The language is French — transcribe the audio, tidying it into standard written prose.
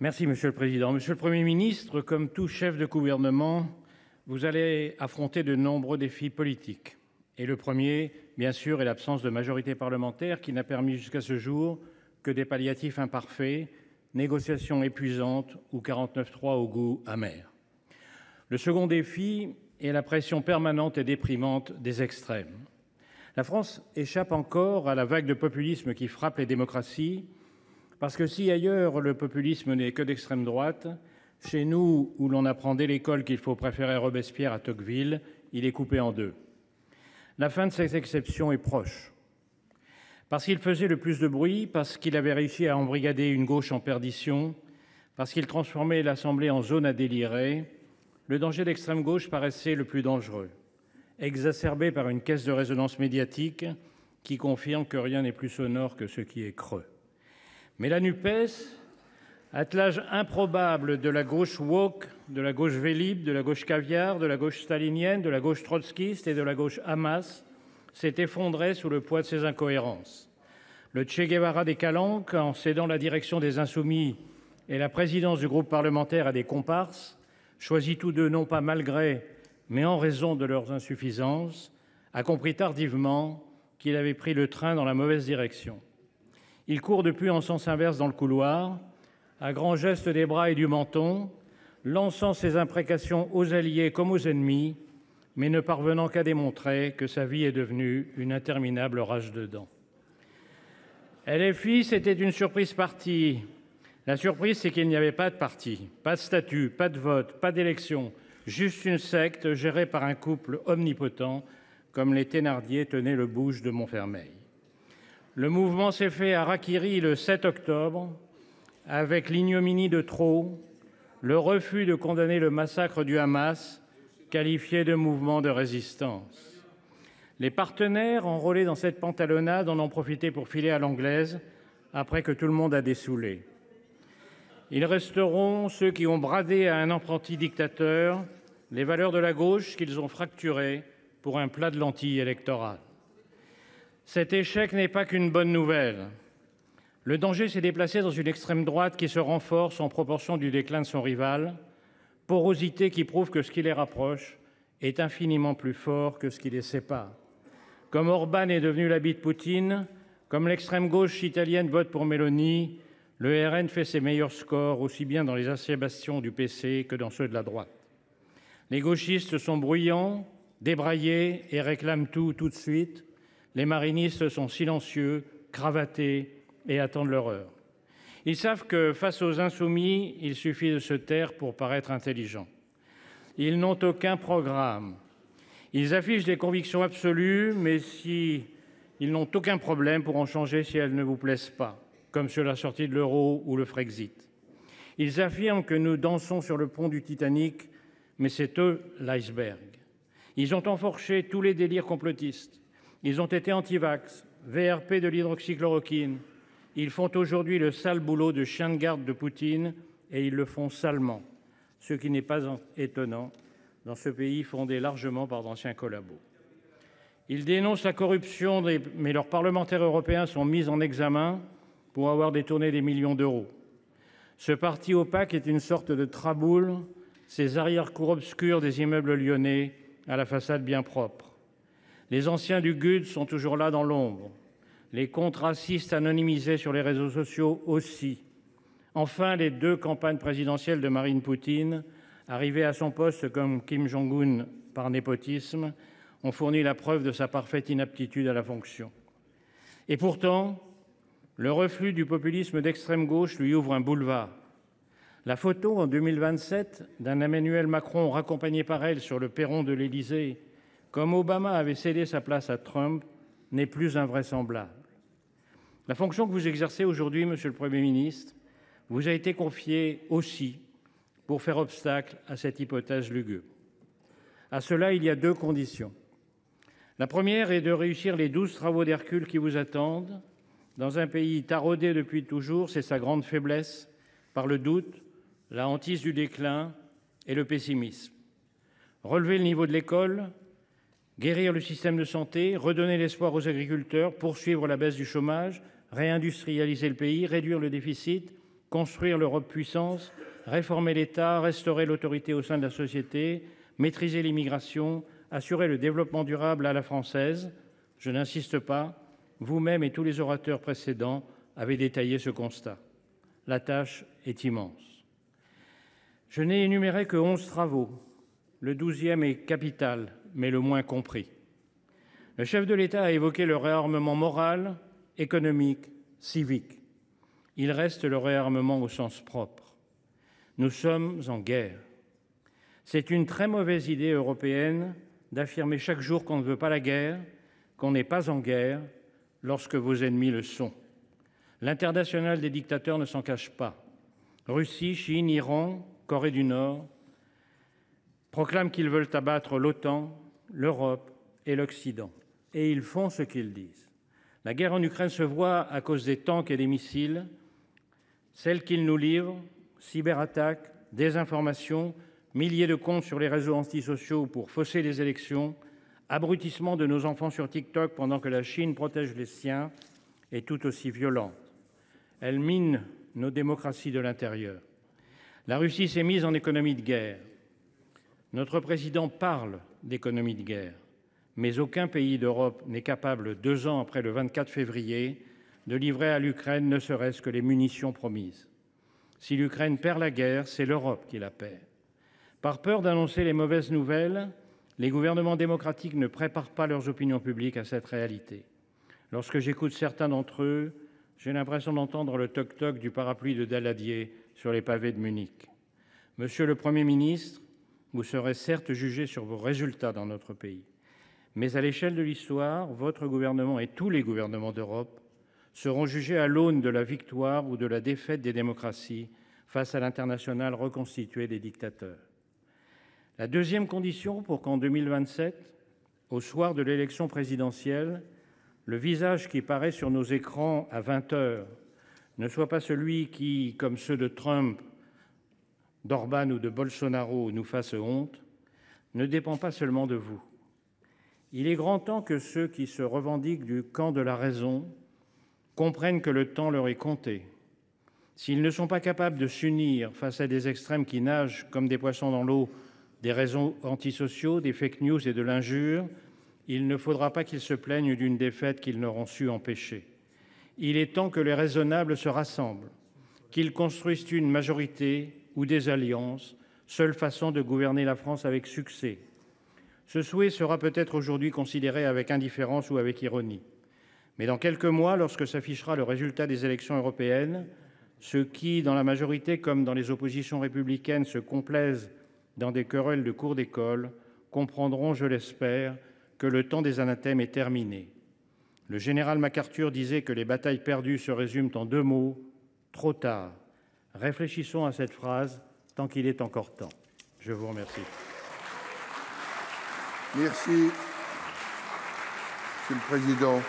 Merci, Monsieur le Président. Monsieur le Premier ministre, comme tout chef de gouvernement, vous allez affronter de nombreux défis politiques. Et le premier, bien sûr, est l'absence de majorité parlementaire qui n'a permis jusqu'à ce jour que des palliatifs imparfaits, négociations épuisantes ou 49.3 au goût amer. Le second défi est la pression permanente et déprimante des extrêmes. La France échappe encore à la vague de populisme qui frappe les démocraties, parce que si ailleurs le populisme n'est que d'extrême droite, chez nous, où l'on apprend dès l'école qu'il faut préférer Robespierre à Tocqueville, il est coupé en deux. La fin de cette exception est proche. Parce qu'il faisait le plus de bruit, parce qu'il avait réussi à embrigader une gauche en perdition, parce qu'il transformait l'Assemblée en zone à délirer, le danger d'extrême gauche paraissait le plus dangereux, exacerbé par une caisse de résonance médiatique qui confirme que rien n'est plus sonore que ce qui est creux. Mais la NUPES, attelage improbable de la gauche woke, de la gauche vélib, de la gauche caviar, de la gauche stalinienne, de la gauche trotskiste et de la gauche Hamas, s'est effondrée sous le poids de ses incohérences. Le Che Guevara des calanques, en cédant la direction des Insoumis et la présidence du groupe parlementaire à des comparses, choisis tous deux non pas malgré, mais en raison de leurs insuffisances, a compris tardivement qu'il avait pris le train dans la mauvaise direction. Il court depuis en sens inverse dans le couloir, à grands gestes des bras et du menton, lançant ses imprécations aux alliés comme aux ennemis, mais ne parvenant qu'à démontrer que sa vie est devenue une interminable rage de dents. LFI, c'était une surprise partie. La surprise, c'est qu'il n'y avait pas de parti, pas de statut, pas de vote, pas d'élection, juste une secte gérée par un couple omnipotent, comme les Thénardier tenaient le bouge de Montfermeil. Le mouvement s'est fait à Rakiri le 7 octobre, avec l'ignominie de trop, le refus de condamner le massacre du Hamas, qualifié de mouvement de résistance. Les partenaires enrôlés dans cette pantalonnade en ont profité pour filer à l'anglaise, après que tout le monde a dessoulé. Ils resteront ceux qui ont bradé à un apprenti dictateur les valeurs de la gauche qu'ils ont fracturées pour un plat de lentilles électorales. Cet échec n'est pas qu'une bonne nouvelle. Le danger s'est déplacé dans une extrême droite qui se renforce en proportion du déclin de son rival, porosité qui prouve que ce qui les rapproche est infiniment plus fort que ce qui les sépare. Comme Orban est devenu l'habit de Poutine, comme l'extrême gauche italienne vote pour Meloni, le RN fait ses meilleurs scores aussi bien dans les assébations du PC que dans ceux de la droite. Les gauchistes sont bruyants, débraillés et réclament tout de suite. Les marinistes sont silencieux, cravatés et attendent leur heure. Ils savent que face aux insoumis, il suffit de se taire pour paraître intelligent. Ils n'ont aucun programme. Ils affichent des convictions absolues, mais ils n'ont aucun problème pour en changer si elles ne vous plaisent pas, comme sur la sortie de l'euro ou le Frexit. Ils affirment que nous dansons sur le pont du Titanic, mais c'est eux l'iceberg. Ils ont enfourché tous les délires complotistes. Ils ont été anti-vax, VRP de l'hydroxychloroquine. Ils font aujourd'hui le sale boulot de chien de garde de Poutine et ils le font salement, ce qui n'est pas étonnant dans ce pays fondé largement par d'anciens collabos. Ils dénoncent la corruption, mais leurs parlementaires européens sont mis en examen pour avoir détourné des millions d'euros. Ce parti opaque est une sorte de traboule, ces arrière-cours obscurs des immeubles lyonnais à la façade bien propre. Les anciens du GUD sont toujours là dans l'ombre. Les comptes racistes anonymisés sur les réseaux sociaux aussi. Enfin, les deux campagnes présidentielles de Marine Poutine, arrivée à son poste comme Kim Jong-un par népotisme, ont fourni la preuve de sa parfaite inaptitude à la fonction. Et pourtant, le reflux du populisme d'extrême gauche lui ouvre un boulevard. La photo en 2027 d'un Emmanuel Macron raccompagné par elle sur le perron de l'Élysée, comme Obama avait cédé sa place à Trump, n'est plus invraisemblable. La fonction que vous exercez aujourd'hui, Monsieur le Premier ministre, vous a été confiée aussi pour faire obstacle à cette hypothèse lugubre. À cela, il y a deux conditions. La première est de réussir les 12 travaux d'Hercule qui vous attendent. Dans un pays taraudé depuis toujours, c'est sa grande faiblesse, par le doute, la hantise du déclin et le pessimisme. Relever le niveau de l'école, guérir le système de santé, redonner l'espoir aux agriculteurs, poursuivre la baisse du chômage, réindustrialiser le pays, réduire le déficit, construire l'Europe puissance, réformer l'État, restaurer l'autorité au sein de la société, maîtriser l'immigration, assurer le développement durable à la française. Je n'insiste pas, vous-même et tous les orateurs précédents avez détaillé ce constat. La tâche est immense. Je n'ai énuméré que 11 travaux. Le 12e est capital, mais le moins compris. Le chef de l'État a évoqué le réarmement moral, économique, civique. Il reste le réarmement au sens propre. Nous sommes en guerre. C'est une très mauvaise idée européenne d'affirmer chaque jour qu'on ne veut pas la guerre, qu'on n'est pas en guerre, lorsque vos ennemis le sont. L'internationale des dictateurs ne s'en cache pas. Russie, Chine, Iran, Corée du Nord proclament qu'ils veulent abattre l'OTAN, l'Europe et l'Occident. Et ils font ce qu'ils disent. La guerre en Ukraine se voit à cause des tanks et des missiles, celles qu'ils nous livrent, cyberattaques, désinformation, milliers de comptes sur les réseaux antisociaux pour fausser les élections, abrutissement de nos enfants sur TikTok pendant que la Chine protège les siens, est tout aussi violente. Elle mine nos démocraties de l'intérieur. La Russie s'est mise en économie de guerre. Notre président parle d'économie de guerre, mais aucun pays d'Europe n'est capable, 2 ans après le 24 février, de livrer à l'Ukraine ne serait-ce que les munitions promises. Si l'Ukraine perd la guerre, c'est l'Europe qui la perd. Par peur d'annoncer les mauvaises nouvelles, les gouvernements démocratiques ne préparent pas leurs opinions publiques à cette réalité. Lorsque j'écoute certains d'entre eux, j'ai l'impression d'entendre le toc-toc du parapluie de Daladier sur les pavés de Munich. Monsieur le Premier ministre, vous serez certes jugé sur vos résultats dans notre pays, mais à l'échelle de l'histoire, votre gouvernement et tous les gouvernements d'Europe seront jugés à l'aune de la victoire ou de la défaite des démocraties face à l'internationale reconstituée des dictateurs. La deuxième condition pour qu'en 2027, au soir de l'élection présidentielle, le visage qui paraît sur nos écrans à 20 h ne soit pas celui qui, comme ceux de Trump, d'Orban ou de Bolsonaro, nous fasse honte, ne dépend pas seulement de vous. Il est grand temps que ceux qui se revendiquent du camp de la raison comprennent que le temps leur est compté. S'ils ne sont pas capables de s'unir face à des extrêmes qui nagent comme des poissons dans l'eau, des réseaux antisociaux, des fake news et de l'injure, il ne faudra pas qu'ils se plaignent d'une défaite qu'ils n'auront su empêcher. Il est temps que les raisonnables se rassemblent, qu'ils construisent une majorité ou des alliances, seule façon de gouverner la France avec succès. Ce souhait sera peut-être aujourd'hui considéré avec indifférence ou avec ironie. Mais dans quelques mois, lorsque s'affichera le résultat des élections européennes, ceux qui, dans la majorité comme dans les oppositions républicaines, se complaisent dans des querelles de cour d'école, comprendront, je l'espère, que le temps des anathèmes est terminé. Le général MacArthur disait que les batailles perdues se résument en 2 mots, trop tard. Réfléchissons à cette phrase tant qu'il est encore temps. Je vous remercie. Merci, Monsieur le Président.